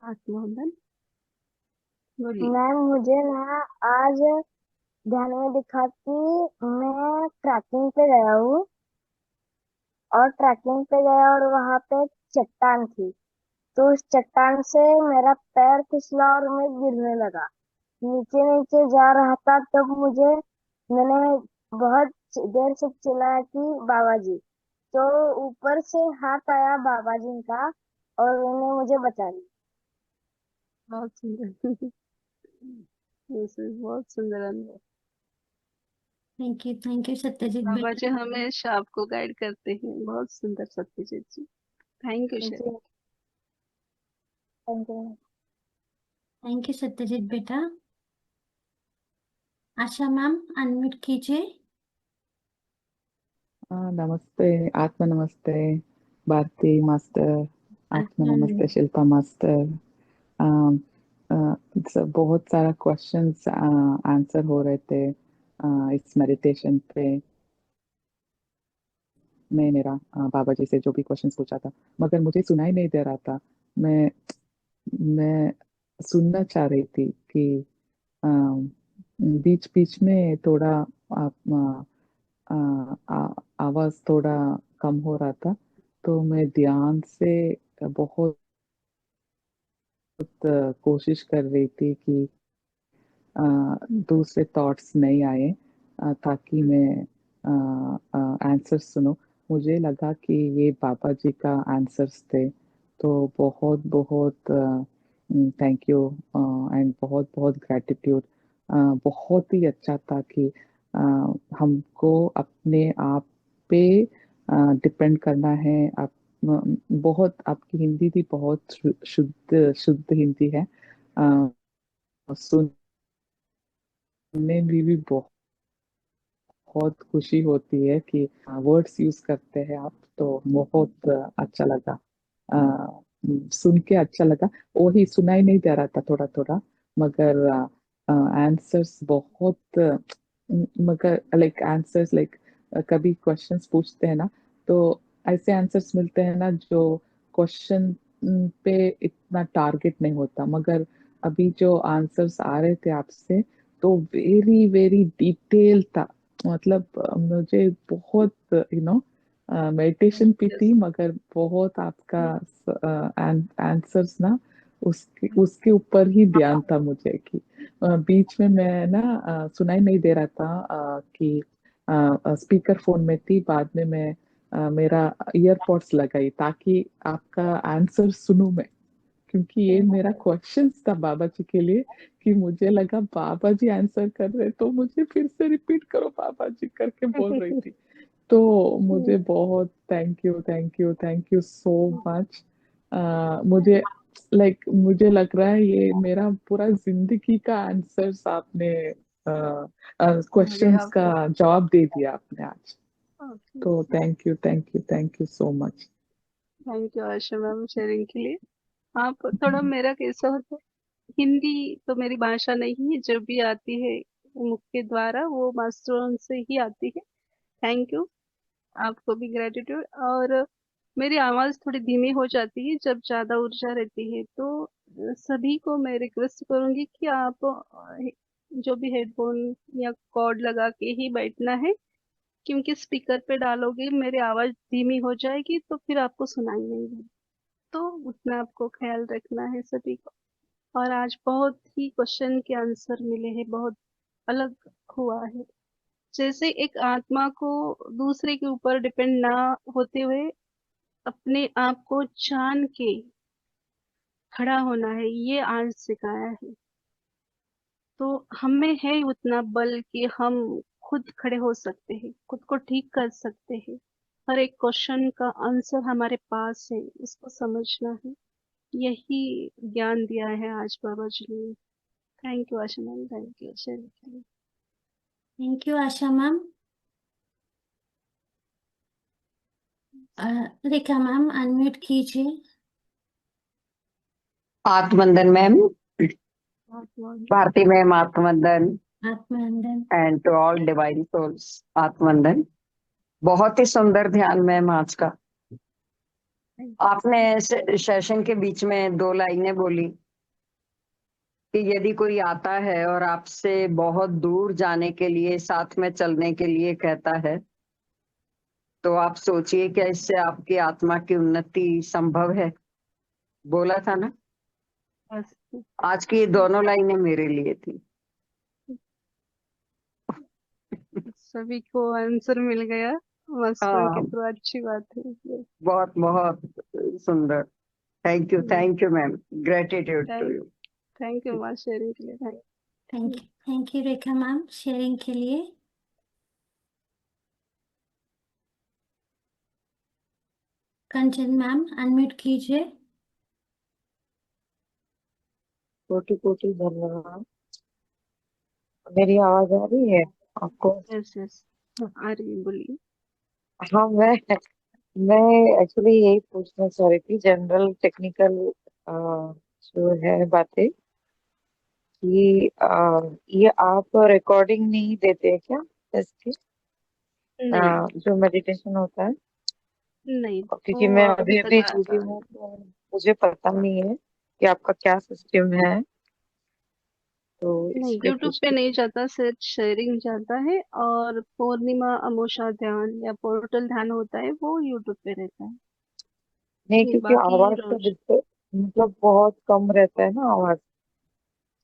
आत्मवंदन, बोलिए। मैम मुझे ना आज ध्यान में दिखा कि मैं ट्रैकिंग पे गया हूँ और ट्रैकिंग पे गया और वहां पे एक चट्टान थी। तो उस चट्टान से मेरा पैर फिसला और मैं गिरने लगा। नीचे नीचे जा रहा था तब मैंने बहुत देर से चिल्लाया कि बाबा जी। तो ऊपर से हाथ आया बाबा जी का और उन्होंने मुझे बचा लिया। बहुत सुंदर। बहुत सुंदर अनुभव। थैंक यू सत्यजीत बाबा जी बेटा। हमेशा आपको गाइड करते हैं। बहुत सुंदर सत्यजीत जी। थैंक यू शेर। जी thank you. Thank you Satyajit बेटा। आशा मैम अनम्यूट कीजिए। नमस्ते। आत्मा नमस्ते। भारती मास्टर। आत्मा आत्मा नमस्ते शिल्पा मास्टर। अम, बहुत सारा क्वेश्चंस आंसर हो रहे थे इस मेडिटेशन पे। मैं मेरा बाबा जी से जो भी क्वेश्चंस पूछा था, मगर मुझे सुनाई नहीं दे रहा था। मैं मैं सुनना चाह रही थी कि बीच बीच में थोड़ा आप आवाज थोड़ा कम हो रहा था। तो मैं ध्यान से बहुत कोशिश कर रही थी कि अ, दूसरे थॉट्स नहीं आए, ताकि मैं आंसर सुनो। मुझे लगा कि ये बाबा जी का आंसर्स थे। तो बहुत बहुत थैंक यू एंड बहुत बहुत ग्रैटिट्यूड। बहुत ही अच्छा था कि अ, हमको अपने आप पे डिपेंड करना है। बहुत आपकी हिंदी भी बहुत शुद्ध शुद्ध हिंदी है। सुनने में भी बहुत खुशी होती है कि वर्ड्स यूज करते हैं आप। तो बहुत अच्छा लगा। सुन के अच्छा लगा। वही सुनाई नहीं दे रहा था थोड़ा थोड़ा, मगर आंसर्स बहुत मगर लाइक आंसर्स लाइक कभी क्वेश्चंस पूछते हैं ना, तो ऐसे आंसर्स मिलते हैं ना जो क्वेश्चन पे इतना टारगेट नहीं होता। मगर अभी जो आंसर्स आ रहे थे आपसे, तो वेरी वेरी डिटेल था। मतलब मुझे बहुत मेडिटेशन भी यस। थी, मगर बहुत आपका आंसर्स ना उसके उसके ऊपर ही ध्यान था मुझे कि बीच में मैं ना सुनाई नहीं दे रहा था कि स्पीकर फोन में थी। बाद में मैं मेरा ईयरपॉड्स लगाई ताकि आपका आंसर सुनूं मैं, क्योंकि ये मेरा क्वेश्चन था बाबा जी के लिए। कि मुझे लगा बाबा जी आंसर कर रहे तो मुझे फिर से रिपीट करो बाबा जी करके बोल रही थी। तो मुझे बहुत थैंक यू सो मच। मुझे मुझे लग रहा है ये मेरा पूरा जिंदगी का आंसर्स आपने क्वेश्चंस बिहाफ का ऑफ। जवाब दे दिया आपने आज। तो thank you so much. Thank you Asha ma'am sharing के लिए। आप थोड़ा मेरा कैसा होता है, हिंदी तो मेरी भाषा नहीं है। जब भी आती है मुख के द्वारा वो मास्टरों से ही आती है। Thank you. आपको भी ग्रेटिट्यूड। और मेरी आवाज़ थोड़ी धीमी हो जाती है जब ज़्यादा ऊर्जा रहती है। तो सभी को मैं रिक्वेस्ट करूंगी कि आप जो भी हेडफोन या कॉर्ड लगा के ही बैठना है, क्योंकि स्पीकर पे डालोगे मेरी आवाज़ धीमी हो जाएगी तो फिर आपको सुनाई नहीं देगी। तो उतना आपको ख्याल रखना है सभी को। और आज बहुत ही क्वेश्चन के आंसर मिले हैं, बहुत अलग हुआ है। जैसे एक आत्मा को दूसरे के ऊपर डिपेंड ना होते हुए अपने आप को जान के खड़ा होना है, ये आज सिखाया है। तो हम में है उतना बल कि हम खुद खड़े हो सकते हैं, खुद को ठीक कर सकते हैं। हर एक क्वेश्चन का आंसर हमारे पास है, इसको समझना है। यही ज्ञान दिया है आज बाबा जी ने। Thank you Asha ma'am, thank you शेर। Thank you Asha ma'am. Rekha ma'am unmute कीजिए। आत्मवंदन मैम। बहुत भारती मैम आत्मवंदन। आत्मानंदन। And to all divine souls आत्मवंदन। बहुत ही सुंदर ध्यान मैम आज का। आपने सेशन के बीच में 2 लाइनें बोली कि यदि कोई आता है और आपसे बहुत दूर जाने के लिए, साथ में चलने के लिए कहता है, तो आप सोचिए क्या इससे आपकी आत्मा की उन्नति संभव है। बोला था ना। बस आज की ये दोनों लाइनें मेरे लिए थी। सभी को आंसर मिल गया मास्टरों के हाँ, थ्रू, अच्छी बात है ये। बहुत बहुत सुंदर। Thank you ma'am, gratitude to thank you. Thank you माँ, शेयरिंग के लिए thank you. Thank you Rekha ma'am sharing के लिए। कंचन मैम अनम्यूट कीजिए। कोटि कोटि धन्यवाद। मेरी आवाज आ रही है आपको? यस यस, आ रही है, बोलिए। हाँ, मैं एक्चुअली यही पूछना चाह रही थी, जनरल टेक्निकल जो है बातें कि ये आप रिकॉर्डिंग नहीं देते हैं क्या इसकी? नहीं जो मेडिटेशन होता है? नहीं, क्योंकि वो मैं अभी अभी तक अभी जुड़ी हूँ तो मुझे पता नहीं है कि आपका क्या सिस्टम है, तो नहीं, इसलिए यूट्यूब पूछ पे रही नहीं थी। जाता, सिर्फ शेयरिंग जाता है। और पूर्णिमा अमावस्या ध्यान या पोर्टल ध्यान होता है, वो यूट्यूब पे रहता है। नहीं, ये क्योंकि बाकी आवाज का रोज। डिस्टर्ब मतलब बहुत कम रहता है ना आवाज,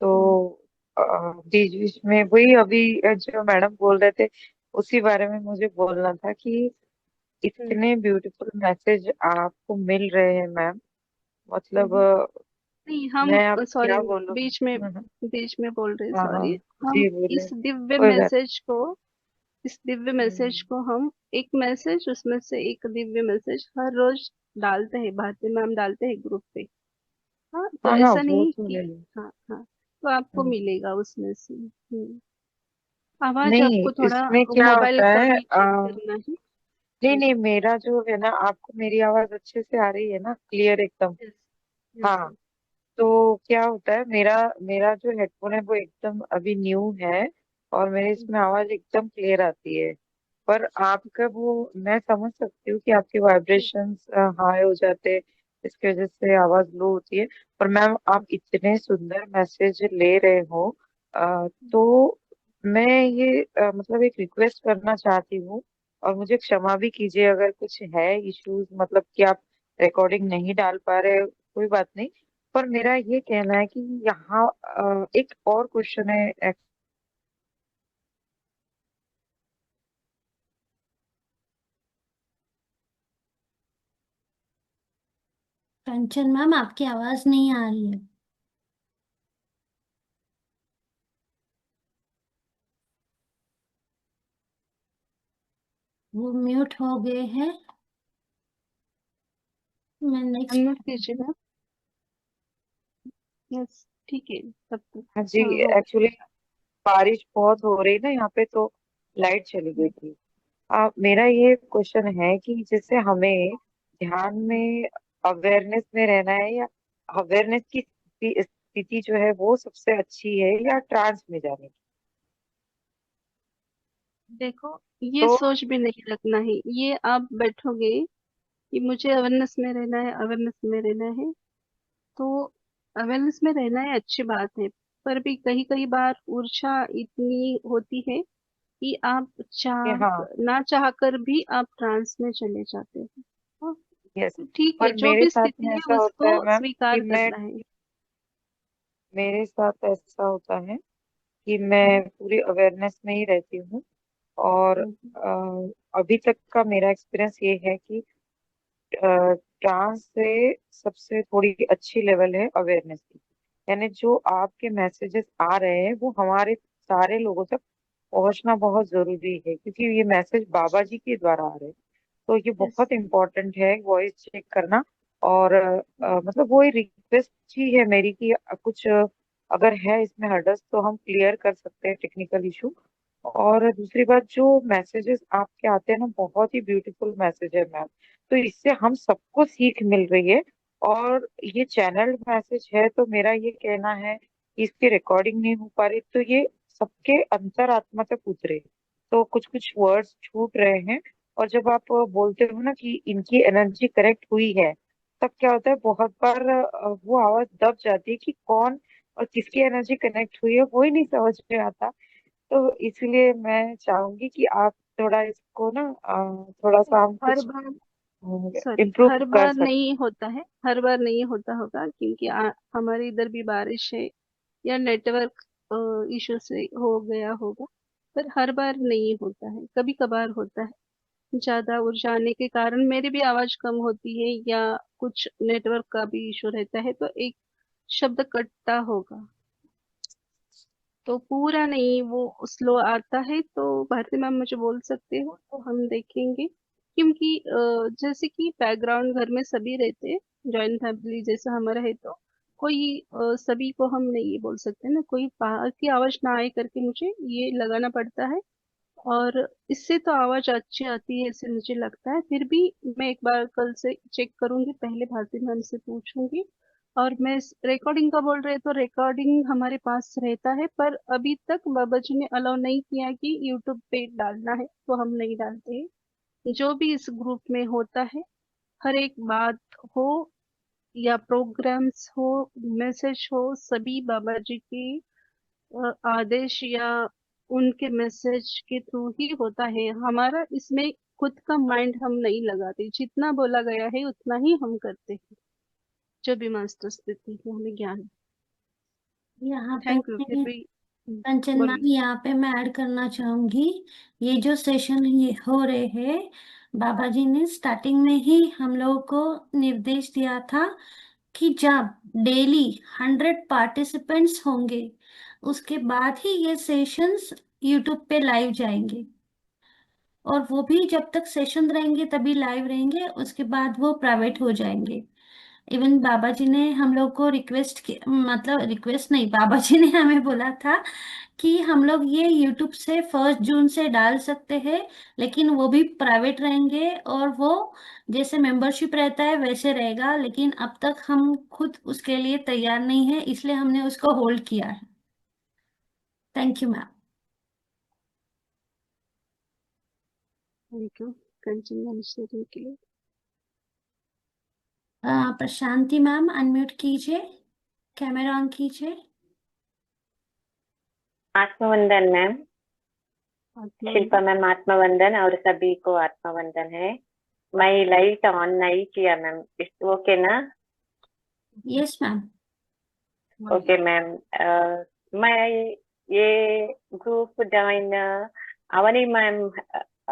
हम्म, तो बीच बीच में वही अभी जो मैडम बोल रहे थे उसी बारे में मुझे बोलना था कि हम्म, इतने ब्यूटीफुल मैसेज आपको मिल रहे हैं मैम, मतलब हम्म। नहीं, हम मैं अब सॉरी, क्या बोलूं। बीच में बोल रहे, हाँ हाँ, सॉरी। हम जी बोले। इस दिव्य कोई बात। मैसेज को इस दिव्य मैसेज हम्म, को हम एक मैसेज, उसमें से एक दिव्य मैसेज हर रोज डालते हैं, भारती मैम डालते हैं ग्रुप पे। हाँ, तो हाँ हाँ, ऐसा वो नहीं तो कि, है। हाँ हाँ, तो आपको हम्म, मिलेगा उसमें से। आवाज नहीं, आपको थोड़ा इसमें क्या मोबाइल होता का है भी चेक करना है। नहीं नहीं, मेरा जो है ना, आपको मेरी आवाज अच्छे से आ रही है ना, क्लियर एकदम? Yes yes. हाँ, तो क्या होता है, मेरा मेरा जो हेडफोन है वो एकदम अभी न्यू है और मेरे इसमें आवाज एकदम क्लियर आती है। पर आपका वो मैं समझ सकती हूँ कि आपके वाइब्रेशंस हाई हो जाते हैं, इसकी वजह से आवाज लो होती है। पर मैम, आप इतने सुंदर मैसेज ले रहे हो, तो मैं ये मतलब एक रिक्वेस्ट करना चाहती हूँ, और मुझे क्षमा भी कीजिए अगर कुछ है इश्यूज, मतलब कि आप रिकॉर्डिंग नहीं डाल पा रहे, कोई बात नहीं। पर मेरा ये कहना है कि यहाँ एक और क्वेश्चन है। कंचन मैम आपकी आवाज नहीं आ रही है। वो म्यूट हो गए हैं। मैं नेक्स्ट। अनम्यूट कीजिए ना। यस, ठीक है तब तक। हाँ जी, हाँ, हो गया। एक्चुअली बारिश बहुत हो रही ना यहाँ पे, तो लाइट चली गई थी। मेरा ये क्वेश्चन है कि जैसे हमें ध्यान में अवेयरनेस में रहना है, या अवेयरनेस की स्थिति जो है वो सबसे अच्छी है, या ट्रांस में जाने की? देखो, ये तो सोच भी नहीं रखना है, ये आप बैठोगे कि मुझे अवेयरनेस में रहना है, अवेयरनेस में रहना है। तो अवेयरनेस में रहना है, अच्छी बात है। पर भी कई कई बार ऊर्जा इतनी होती है कि आप कि हाँ, ना चाह कर भी आप ट्रांस में चले जाते हैं। हाँ, यस। तो ठीक है, पर जो मेरे भी साथ स्थिति में है ऐसा होता है उसको मैम कि स्वीकार मैं करना है। मेरे साथ ऐसा होता है कि मैं पूरी अवेयरनेस में ही रहती हूँ, और हम्म, अभी तक का मेरा एक्सपीरियंस ये है कि ट्रांस से सबसे थोड़ी अच्छी लेवल है अवेयरनेस की। यानी जो आपके मैसेजेस आ रहे हैं वो हमारे सारे लोगों तक पहुंचना बहुत जरूरी है, क्योंकि ये मैसेज बाबा जी के द्वारा आ रहे हैं। तो ये यस। बहुत इम्पोर्टेंट है वॉइस चेक करना। और मतलब वो रिक्वेस्ट ही है मेरी कि कुछ अगर है इसमें हर्डल्स तो हम क्लियर कर सकते हैं, टेक्निकल इशू। और दूसरी बात, जो मैसेजेस आपके आते हैं ना, बहुत ही ब्यूटीफुल मैसेज है मैम, तो इससे हम सबको सीख मिल रही है। और ये चैनल्ड मैसेज है, तो मेरा ये कहना है कि इसकी रिकॉर्डिंग नहीं हो पा रही, तो ये सबके अंतरात्मा तक उतरे, तो कुछ कुछ वर्ड्स छूट रहे हैं। और जब आप बोलते हो ना कि इनकी एनर्जी करेक्ट हुई है, तब क्या होता है, बहुत बार वो आवाज दब जाती है कि कौन और किसकी एनर्जी कनेक्ट हुई है वो ही नहीं समझ में आता। तो इसलिए मैं चाहूंगी कि आप थोड़ा इसको ना थोड़ा सा हम हर कुछ बार, सॉरी, इम्प्रूव हर कर बार सकते। नहीं होता है, हर बार नहीं होता होगा, क्योंकि हमारे इधर भी बारिश है या नेटवर्क इशू से हो गया होगा। पर हर बार नहीं होता है, कभी कभार होता है। ज्यादा ऊर्जा आने के कारण मेरी भी आवाज कम होती है, या कुछ नेटवर्क का भी इशू रहता है, तो एक शब्द कटता होगा। तो पूरा नहीं, वो स्लो आता है तो भारती मैम मुझे बोल सकते हो तो हम देखेंगे। क्योंकि जैसे कि बैकग्राउंड घर में सभी रहते हैं, जॉइंट फैमिली जैसा हमारा है, तो कोई सभी को हम नहीं बोल सकते ना, कोई बाहर की आवाज ना आए करके मुझे ये लगाना पड़ता है। और इससे तो आवाज अच्छी आती है ऐसे मुझे लगता है। फिर भी मैं एक बार कल से चेक करूंगी, पहले भारती मैम से पूछूंगी। और मैं रिकॉर्डिंग का बोल रहे तो रिकॉर्डिंग हमारे पास रहता है, पर अभी तक बाबा जी ने अलाउ नहीं किया कि यूट्यूब पे डालना है, तो हम नहीं डालते हैं। जो भी इस ग्रुप में होता है, हर एक बात हो या प्रोग्राम्स हो, मैसेज हो, सभी बाबा जी के आदेश या उनके मैसेज के थ्रू ही होता है। हमारा इसमें खुद का माइंड हम नहीं लगाते, जितना बोला गया है उतना ही हम करते हैं। जो भी मास्टर्स देते हैं हमें ज्ञान। यहाँ पे थैंक यू फिर भी। कंचन मैम, बोलिए। यहाँ पे मैं ऐड करना चाहूंगी। ये जो सेशन ये हो रहे हैं, बाबा जी ने स्टार्टिंग में ही हम लोगों को निर्देश दिया था कि जब डेली 100 पार्टिसिपेंट्स होंगे उसके बाद ही ये सेशंस यूट्यूब पे लाइव जाएंगे। और वो भी जब तक सेशन रहेंगे तभी लाइव रहेंगे, उसके बाद वो प्राइवेट हो जाएंगे। इवन बाबा जी ने हम लोग को रिक्वेस्ट की, मतलब रिक्वेस्ट नहीं, बाबा जी ने हमें बोला था कि हम लोग ये यूट्यूब से 1 जून से डाल सकते हैं, लेकिन वो भी प्राइवेट रहेंगे और वो जैसे मेंबरशिप रहता है वैसे रहेगा। लेकिन अब तक हम खुद उसके लिए तैयार नहीं है, इसलिए हमने उसको होल्ड किया है। Thank you ma'am. Thank you Kanchan ma'am sharing के लिए। प्रशांति मैम अनम्यूट कीजिए, कैमरा ऑन कीजिए। आत्मवंदन मैम। शिल्पा आत्मवंदन। मैम आत्मवंदन और सभी को आत्मवंदन है। मैं लाइट ऑन नहीं किया मैम, ओके ना? Yes ma'am. Okay ma'am. मैं ये group join Avani ma'am,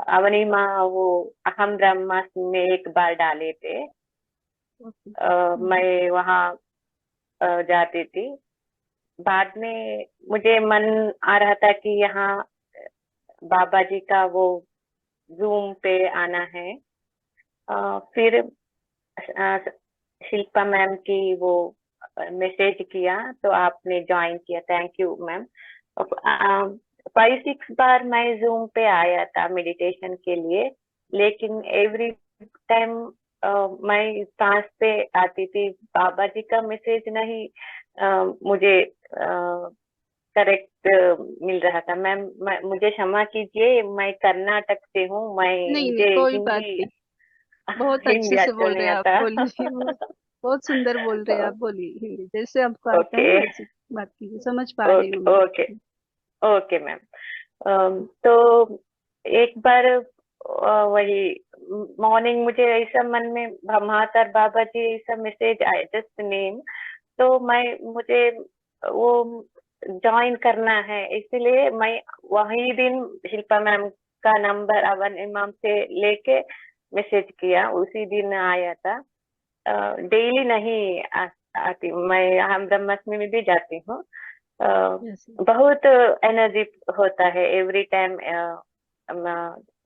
Avani माँ वो अहम ब्रह्मास्मि में एक बार डाले थे। मैं वहाँ जाती थी। बाद में मुझे मन आ रहा था कि यहाँ बाबा जी का वो जूम पे आना है। फिर शिल्पा मैम की वो मैसेज किया तो आपने ज्वाइन किया, थैंक यू मैम। 5-6 बार मैं जूम पे आया था मेडिटेशन के लिए, लेकिन एवरी टाइम मैं सांस पे आती थी, बाबा जी का मैसेज नहीं मुझे करेक्ट मिल रहा था। मैम मुझे क्षमा कीजिए, मैं कर्नाटक से हूँ, मैं नहीं नहीं, मुझे कोई बात हिंदी नहीं। बहुत अच्छे हिंदी से अच्छा बोल रहे नहीं हैं आप, आता। बोलिए। बहुत सुंदर बोल रहे हैं आप, बोलिए हिंदी जैसे आपको आता है ओके ना वैसे बात कीजिए, समझ पा रही ओके हूँ मैं। Okay okay ma'am. तो एक बार वही मॉर्निंग मुझे ऐसा मन में महातर बाबा जी ऐसा मैसेज आया, जस्ट नेम। तो मैं मुझे वो ज्वाइन करना है, इसलिए मैं वही दिन शिल्पा मैम का नंबर अवन इमाम से लेके मैसेज किया, उसी दिन आया था। डेली नहीं आती मैं, हम ब्रह्मास्मि में भी जाती हूँ। जैसे बहुत एनर्जी होता है एवरी टाइम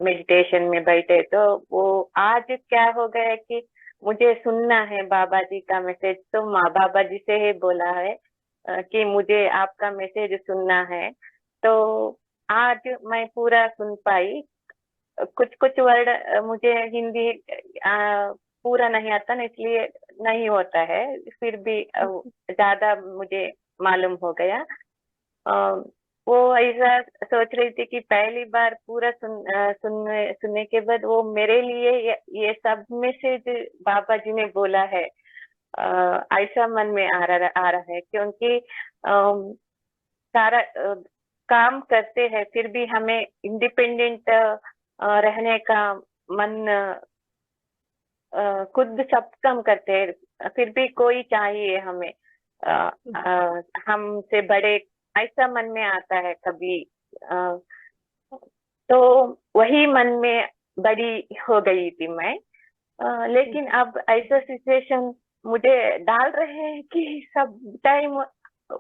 मेडिटेशन में बैठे तो। वो आज क्या हो गया है कि मुझे सुनना है बाबा जी का मैसेज, तो माँ बाबा जी से ही बोला है कि मुझे आपका मैसेज सुनना है। तो आज मैं पूरा सुन पाई। कुछ कुछ वर्ड मुझे हिंदी पूरा नहीं आता ना, इसलिए नहीं होता है। फिर भी ज्यादा मुझे मालूम हो गया। वो ऐसा सोच रही थी कि पहली बार पूरा सुनने के बाद वो मेरे लिए ये सब मैसेज बाबा जी ने बोला है, ऐसा मन में आ रहा है, क्योंकि सारा काम करते हैं फिर भी हमें इंडिपेंडेंट रहने का मन, खुद सब काम करते हैं फिर भी कोई चाहिए हमें, हमसे बड़े, ऐसा मन में आता है कभी। तो वही मन में बड़ी हो गई थी मैं। लेकिन अब ऐसा सिचुएशन मुझे डाल रहे हैं कि सब टाइम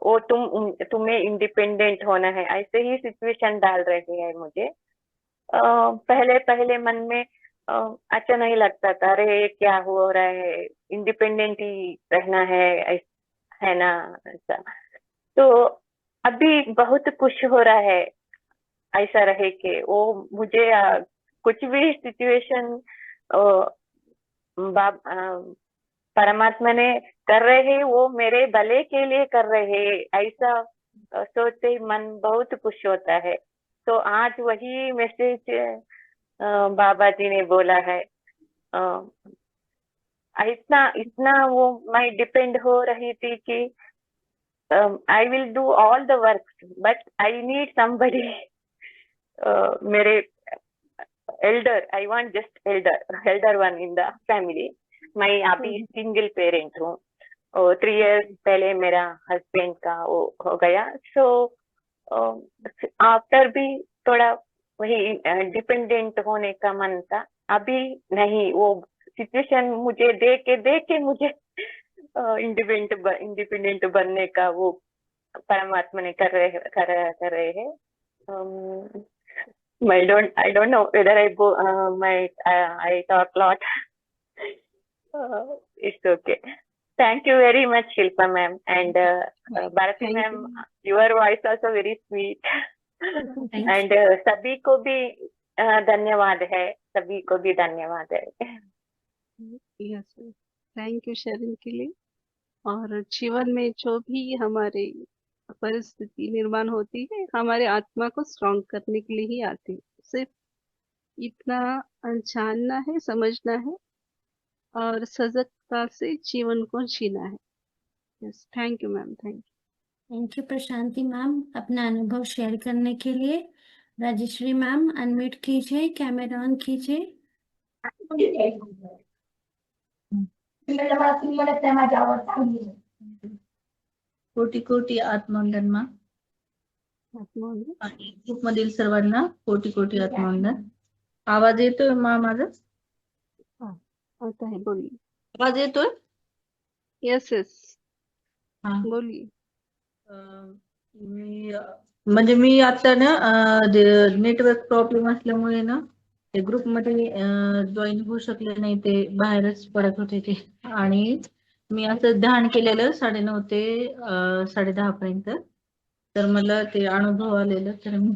वो तुम्हें इंडिपेंडेंट होना है, ऐसे ही सिचुएशन डाल रहे हैं मुझे। पहले पहले मन में अच्छा नहीं लगता था, अरे ये क्या हो रहा है, इंडिपेंडेंट ही रहना है ना, ऐसा। तो अभी बहुत खुश हो रहा है ऐसा रहे कि वो मुझे कुछ भी सिचुएशन परमात्मा ने कर रहे हैं, वो मेरे भले के लिए कर रहे हैं, ऐसा सोचते ही मन बहुत खुश होता है। तो आज वही मैसेज बाबा जी ने बोला है, इतना इतना वो मैं डिपेंड हो रही थी कि I will do all the work but I need somebody, मेरे elder, I want just elder one in the family. मैं अभी सिंगल पेरेंट हूँ, और 3 इयर्स पहले मेरा हस्बैंड का वो हो गया। सो आफ्टर भी थोड़ा वही डिपेंडेंट होने का मन था, अभी नहीं। वो सिचुएशन मुझे देख के मुझे इंडिपेंडेंट बनने का वो परमात्मा ने कर रहे हैं। I don't know whether I talk a lot. It's okay. Thank you very much, Shilpa ma'am, and Bharati Thank ma'am. you. Your voice also very sweet. And सभी को भी धन्यवाद है, सभी को भी धन्यवाद है। यस, थैंक यू शेयरिंग के लिए। और जीवन में जो भी हमारे परिस्थिति निर्माण होती है, हमारे आत्मा को स्ट्रॉन्ग करने के लिए ही आती है। सिर्फ इतना जानना है, समझना है और सजगता से जीवन को जीना है। Yes, thank you ma'am, thank you. Thank you Prashanti ma'am अपना अनुभव शेयर करने के लिए। राजेश्री मैम अनम्यूट कीजिए, कैमरा ऑन कीजिए। कोटी कोटी आत्मवंदन आणि ग्रुपमधील सर्वांना कोटी कोटी आत्मवंदन। आवाज येतोय माझा? आता है, बोलिए। आवाज येतोय? यस यस, हा, बोलिए। मी आता ना नेटवर्क प्रॉब्लेम असल्यामुळे ना ते ग्रुपमध्ये जॉईन होऊ शकले नाही, ते बाहेरच पडत होते ते। आणि मी असं ध्यान केलेलं 9:30 ते 10:30 पर्यंत, तर मला ते अनुभव आलेलं, तर मी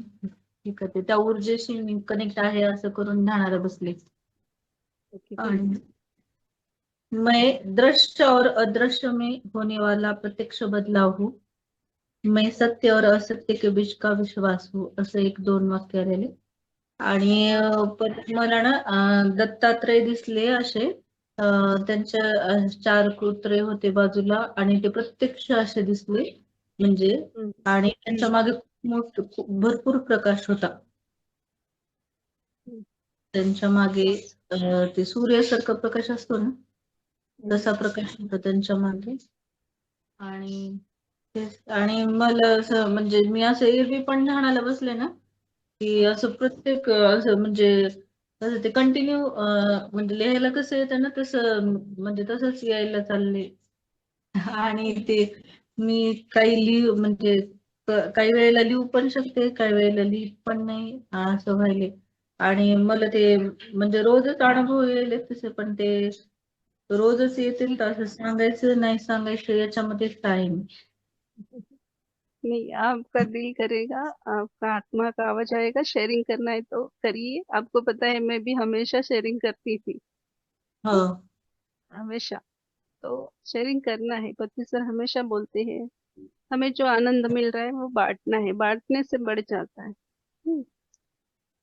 ठीक आहे त्या ऊर्जेशी मी कनेक्ट आहे असं करून ध्यानाला बसले। आणि मैं दृश्य और अदृश्य में होने वाला प्रत्यक्ष बदलाव हूँ, मैं सत्य और असत्य के बीच का विश्वास हूँ, असं 1-2 वाक्य आलेले। आणि परत मला ना दत्तात्रय दिसले असे, त्यांच्या 4 कुत्रे होते बाजूला आणि ते प्रत्यक्ष असे दिसले म्हणजे, आणि त्यांच्या मागे भरपूर प्रकाश होता। त्यांच्या मागे ते सूर्यासारखा प्रकाश असतो ना, तसा प्रकाश होता त्यांच्या मागे। आणि मला असं म्हणजे मी असं एरवी पण ध्यानाला बसले ना की असं प्रत्येक असं म्हणजे असं ते कंटिन्यू म्हणजे लिहायला कसं येतं ना तसं म्हणजे तसंच यायला चालले। आणि ते मी काही म्हणजे काही वेळेला लिहू पण शकते, काही वेळेला लिहित पण नाही, असं व्हायले। आणि मला ते म्हणजे रोजच अनुभव येईल तसे, पण ते रोजच येते असं सांगायचं नाही सांगायचं याच्यामध्येच आहे मी। नहीं, आपका दिल करेगा, आपका आत्मा का आवाज आएगा, शेयरिंग करना है तो करिए। आपको पता है मैं भी हमेशा शेयरिंग करती थी, हमेशा। तो शेयरिंग करना है, पति सर हमेशा बोलते हैं हमें जो आनंद मिल रहा है वो बांटना है, बांटने से बढ़ जाता है।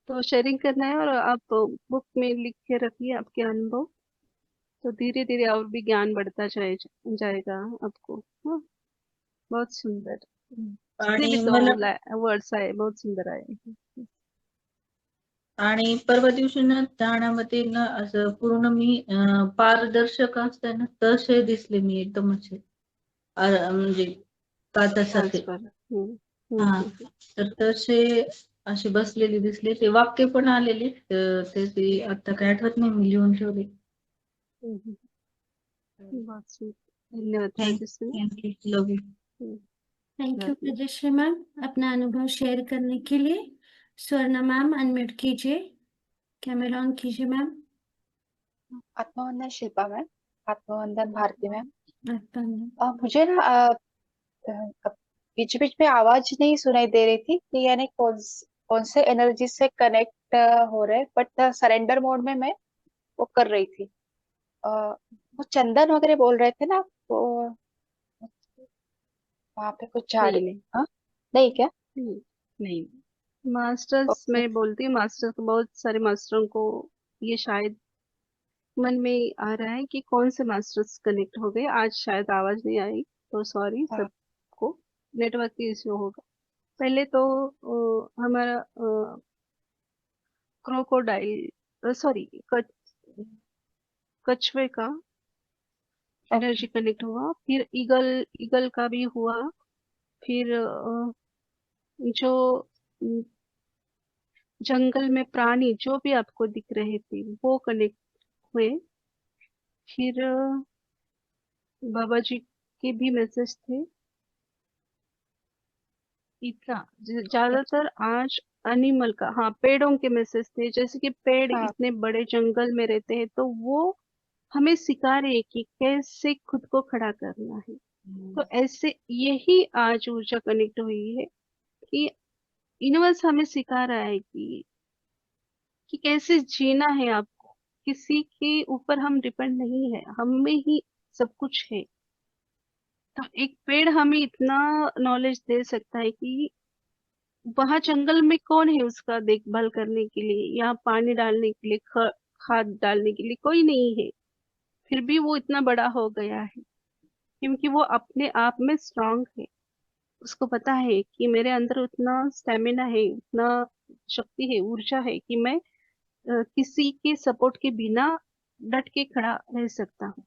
तो शेयरिंग करना है, और आप बुक में लिख के रखिए आपके अनुभव, तो धीरे धीरे और भी ज्ञान बढ़ता जाएगा आपको। हाँ, बहुत सुंदर। जितने आणि भी मला वर्ड्स आए बहुत सुंदर आए। आणि परवा दिवशी ना ध्यानामध्ये ना असं पूर्ण मी पारदर्शक असतंय ना तसे दिसले मी एकदम असे म्हणजे काचासारखे. ट्रांसफर। हा तर तसे असे बसलेले दिसले. ते वाक्य पण आलेले ते आता काय आठवत नाही, मी लिहून ठेवले. बहुत सुंदर, धन्यवाद Tejaswi. Thank you, love you. Thank you Tejaswi ma'am अपना अनुभव शेयर करने के लिए। स्वर्णा मैम अनम्यूट कीजिए, कैमरा ऑन कीजिए मैम। आत्मवंदन शिल्पा मैम, आत्मवंदन भारती मैम। आपका मुझे ना बीच बीच में आवाज नहीं सुनाई दे रही थी कि यानी कौन से एनर्जी से कनेक्ट हो रहे, बट सरेंडर मोड में मैं वो कर रही थी। वो चंदन वगैरह बोल रहे थे ना, वो वहां पे कुछ झाड़ी। नहीं हाँ नहीं क्या? नहीं, मास्टर्स ओके। मैं बोलती हूँ, मास्टर्स को, बहुत सारे मास्टरों को ये शायद मन में आ रहा है कि कौन से मास्टर्स कनेक्ट हो गए। आज शायद आवाज नहीं आई, तो सॉरी हाँ सबको, नेटवर्क की इश्यू होगा। पहले तो हमारा क्रोकोडाइल, सॉरी, कछुए का एनर्जी कनेक्ट हुआ, फिर ईगल, ईगल का भी हुआ, फिर जो जंगल में प्राणी जो भी आपको दिख रहे थे वो कनेक्ट हुए। फिर बाबा जी के भी मैसेज थे। इतना ज्यादातर आज एनिमल का, हाँ, पेड़ों के मैसेज थे, जैसे कि पेड़ हाँ इतने बड़े जंगल में रहते हैं तो वो हमें सिखा रहे हैं कि कैसे खुद को खड़ा करना है। तो ऐसे यही आज ऊर्जा कनेक्ट हुई है कि यूनिवर्स हमें सिखा रहा है कि कैसे जीना है आपको। किसी के ऊपर हम डिपेंड नहीं है, हम में ही सब कुछ है। तो एक पेड़ हमें इतना नॉलेज दे सकता है कि वहां जंगल में कौन है उसका देखभाल करने के लिए या पानी डालने के लिए, खाद डालने के लिए कोई नहीं है। फिर भी वो इतना बड़ा हो गया है क्योंकि वो अपने आप में स्ट्रांग है। उसको पता है कि मेरे अंदर उतना स्टेमिना है, उतना शक्ति है, ऊर्जा है कि मैं किसी के सपोर्ट के बिना डट के खड़ा रह सकता हूँ।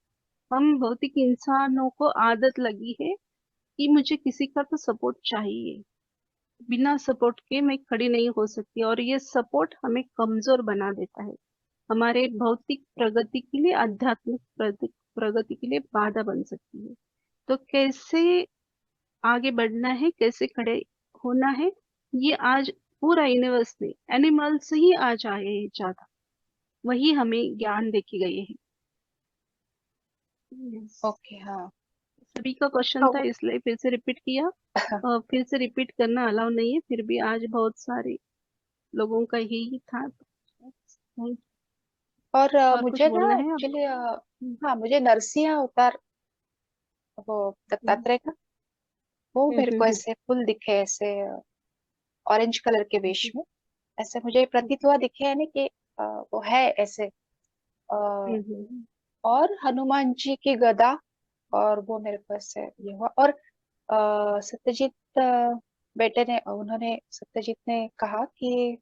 हम भौतिक इंसानों को आदत लगी है कि मुझे किसी का तो सपोर्ट चाहिए, बिना सपोर्ट के मैं खड़ी नहीं हो सकती, और ये सपोर्ट हमें कमजोर बना देता है, हमारे भौतिक प्रगति के लिए, आध्यात्मिक प्रगति के लिए बाधा बन सकती है। तो कैसे आगे बढ़ना है, कैसे खड़े होना है, ये आज पूरा यूनिवर्स ने एनिमल से ही आज आए हैं ज्यादा, वही हमें ज्ञान देके गए हैं। Yes. ओके। हाँ सभी का क्वेश्चन था हाँ इसलिए फिर से रिपीट किया, और फिर से रिपीट करना अलाउ नहीं है, फिर भी आज बहुत सारे लोगों का यही था। और और कुछ मुझे ना बोलना है आपको? एक्चुअली हाँ मुझे नरसिंह अवतार, वो हम्म, दत्तात्रेय का, वो हम्म, मेरे को हम्म, ऐसे फुल दिखे, ऐसे ऑरेंज कलर के वेश हम्म, में। ऐसे मुझे प्रतीत हुआ, दिखे यानी कि वो है ऐसे। हम्म, और हनुमान जी की गदा, और वो मेरे को ऐसे ये हुआ। और सत्यजीत बेटे ने, उन्होंने, सत्यजीत ने कहा कि,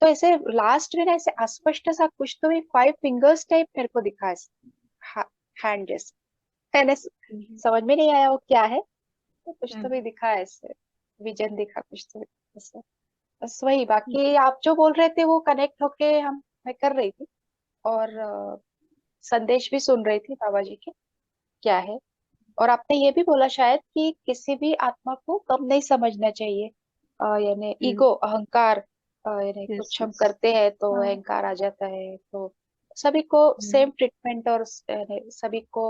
तो ऐसे लास्ट में ना ऐसे अस्पष्ट सा कुछ तो भी 5 फिंगर्स टाइप मेरे को दिखा है, हैंड जैसे। मैंने समझ में नहीं आया वो क्या है, तो कुछ तो भी दिखा है ऐसे, विजन दिखा कुछ तो भी ऐसे। बस वही, बाकी आप जो बोल रहे थे वो कनेक्ट होके मैं कर रही थी, और संदेश भी सुन रही थी बाबा जी के क्या है। और आपने ये भी बोला शायद कि किसी भी आत्मा को कम नहीं समझना चाहिए, यानी ईगो, अहंकार, यानी यस कुछ हम यस, करते हैं तो हाँ, अहंकार आ जाता है, तो सभी को सेम ट्रीटमेंट, और यानी सभी को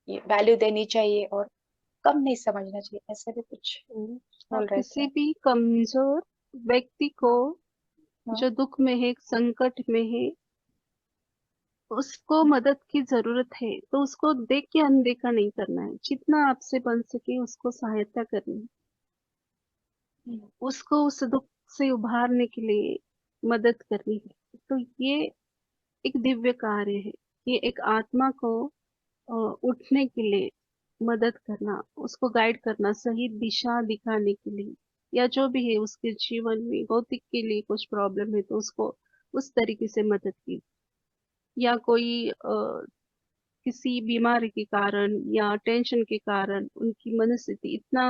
वैल्यू देनी चाहिए, और कम नहीं समझना चाहिए, ऐसे भी कुछ आप बोल रहे थे किसी आप। भी कमजोर व्यक्ति को हाँ हाँ जो दुख में है, संकट में है, उसको मदद की जरूरत है तो उसको देख के अनदेखा नहीं करना है, जितना आपसे बन सके उसको सहायता करनी है, उसको उस दुख से उभारने के लिए मदद करनी है। तो ये एक दिव्य कार्य है। ये एक आत्मा को उठने के लिए मदद करना, उसको गाइड करना, सही दिशा दिखाने के लिए, या जो भी है उसके जीवन में भौतिक के लिए कुछ प्रॉब्लम है तो उसको उस तरीके से मदद की, या कोई किसी बीमारी के कारण या टेंशन के कारण उनकी मनस्थिति इतना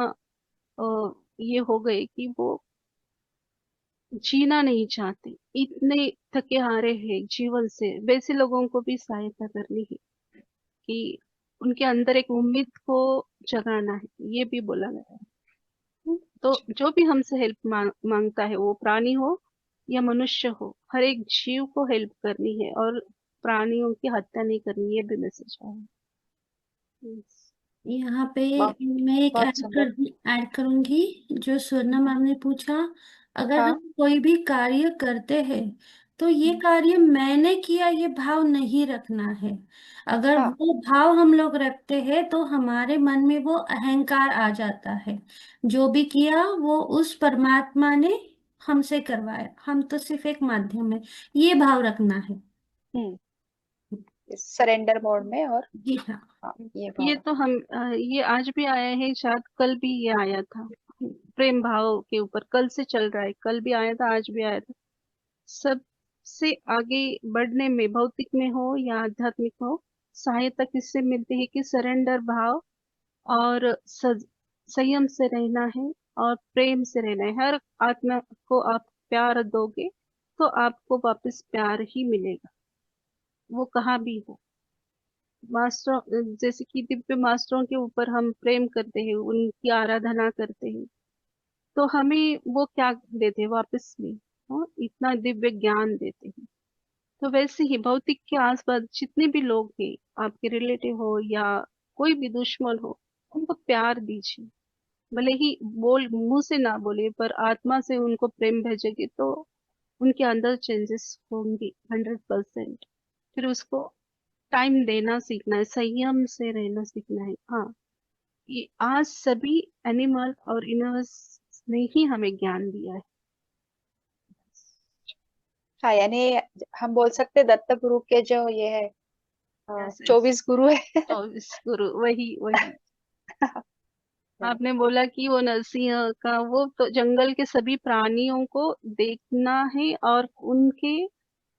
ये हो गए कि वो जीना नहीं चाहते, इतने थके हारे हैं जीवन से, वैसे लोगों को भी सहायता करनी है कि उनके अंदर एक उम्मीद को जगाना है, ये भी बोला गया है। तो जो भी हमसे हेल्प मांगता है, वो प्राणी हो या मनुष्य हो, हर एक जीव को हेल्प करनी है और प्राणियों की हत्या नहीं करनी, ये भी मैसेज है। यहाँ पे बहुत मैं एक बहुत सुंदर। ऐड करूंगी जो स्वर्णा मैम ने पूछा। अगर हाँ हम कोई भी कार्य करते हैं तो ये कार्य मैंने किया ये भाव नहीं रखना है। अगर हाँ। वो भाव हम लोग रखते हैं तो हमारे मन में वो अहंकार आ जाता है। जो भी किया वो उस परमात्मा ने हमसे करवाया, हम तो सिर्फ एक माध्यम है, ये भाव रखना है। हम्म। सरेंडर मोड में, और जी हाँ। हाँ ये ये भाव। तो हम ये आज भी आया है, शायद कल भी ये आया था, प्रेम भाव के ऊपर कल से चल रहा है, कल भी आया था, आज भी आया था। सबसे आगे बढ़ने में, भौतिक में हो या आध्यात्मिक हो, सहायता किससे मिलती है कि सरेंडर भाव और संयम से रहना है और प्रेम से रहना है। हर आत्मा को आप प्यार दोगे तो आपको वापस प्यार ही मिलेगा, वो कहाँ भी हो। मास्टर, जैसे कि दिव्य मास्टरों के ऊपर हम प्रेम करते हैं, उनकी आराधना करते हैं, तो हमें वो क्या देते हैं वापस में? हाँ, इतना दिव्य ज्ञान देते हैं। तो वैसे ही भौतिक के आसपास जितने भी लोग हैं, आपके रिलेटिव हो या कोई भी दुश्मन हो, उनको प्यार दीजिए। भले ही बोल मुंह से ना बोले, पर आत्मा से उनको प्रेम भेजेंगे तो उनके अंदर चेंजेस होंगे 100%। फिर उसको टाइम देना सीखना है, संयम से रहना सीखना है। हाँ, ये आज सभी एनिमल और यूनिवर्स ने ही हमें ज्ञान दिया है। हाँ, यानी हम बोल सकते हैं दत्त गुरु के जो ये है यस यस, 24 गुरु है। 24 गुरु, वही वही। आपने बोला कि वो नरसिंह का, वो तो जंगल के सभी प्राणियों को देखना है और उनके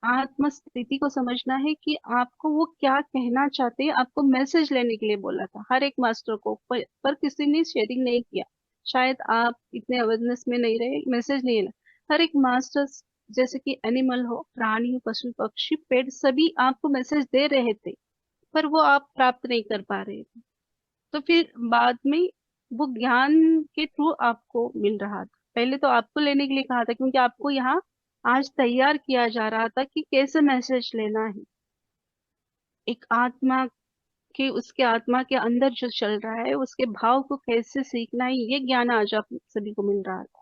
आत्म स्थिति को समझना है कि आपको वो क्या कहना चाहते हैं, आपको मैसेज लेने के लिए बोला था हर एक मास्टर को, पर किसी ने शेयरिंग नहीं किया। शायद आप इतने अवेयरनेस में नहीं रहे, मैसेज नहीं है। हर एक मास्टर, जैसे कि एनिमल हो, प्राणी हो, पशु पक्षी पेड़, सभी आपको मैसेज दे रहे थे, पर वो आप प्राप्त नहीं कर पा रहे थे। तो फिर बाद में वो ज्ञान के थ्रू आपको मिल रहा था। पहले तो आपको लेने के लिए कहा था, क्योंकि आपको यहाँ आज तैयार किया जा रहा था कि कैसे मैसेज लेना है। एक आत्मा के, उसके आत्मा के अंदर जो चल रहा है उसके भाव को कैसे सीखना है, ये ज्ञान आज आप सभी को मिल रहा था।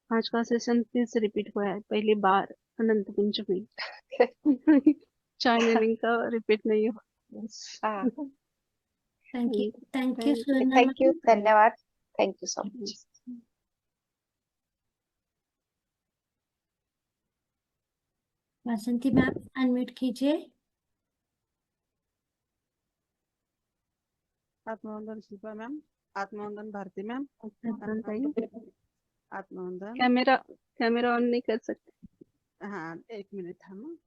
आज का सेशन फिर से रिपीट हुआ है, पहली बार अनंत कुंज में। चैनलिंग का रिपीट नहीं हो। हाँ, thank you, thank you Thank Swarna thank you, ma'am. धन्यवाद, thank you so much. you. Vasanti ma'am unmute कीजिए। आत्मवंदन शिल्पा मैम, आत्मवंदन भारती मैम, बताइए, आत्मवंदन आत्मवंदन। कैमरा कैमरा ऑन नहीं कर सकते? हाँ, 1 मिनट हम।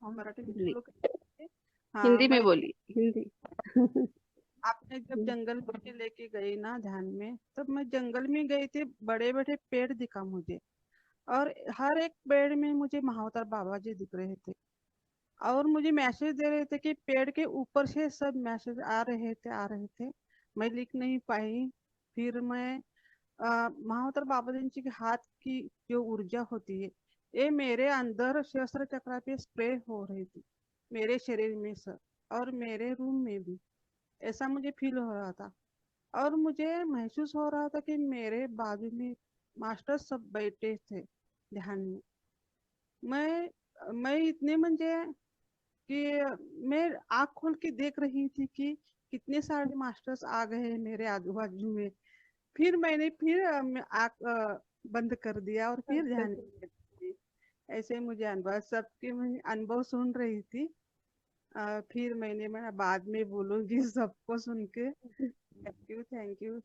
मराठी में बोलिए, बोलो क्या? हाँ, हिंदी में मैं बोलिए, हिंदी। आपने जब जंगल में लेके गई ना ध्यान में, तब मैं जंगल में गई थी, बड़े बड़े पेड़ दिखा मुझे, और हर एक पेड़ में मुझे महावतार बाबा जी दिख रहे थे, और मुझे मैसेज दे रहे थे कि पेड़ के ऊपर से सब मैसेज आ रहे थे। मैं लिख नहीं पाई। फिर मैं महावतार बाबा जी के हाथ की जो ऊर्जा होती है, ये मेरे अंदर सहस्त्र चक्र पे स्प्रे हो रही थी, मेरे शरीर में सब। और मेरे रूम में भी ऐसा मुझे फील हो रहा था। और मुझे महसूस हो रहा था कि मेरे बाजू में मास्टर सब बैठे थे ध्यान में। मैं इतने म्हणजे कि मैं आँख खोल के देख रही थी कि कितने सारे मास्टर्स आ गए हैं मेरे आजू बाजू में। फिर मैंने आँख बंद कर दिया और फिर ध्यान में लगी। ऐसे मुझे अनुभव, सबके मैं अनुभव सुन रही थी। फिर मैं बाद में बोलूंगी सबको सुन के। Thank you, thank you.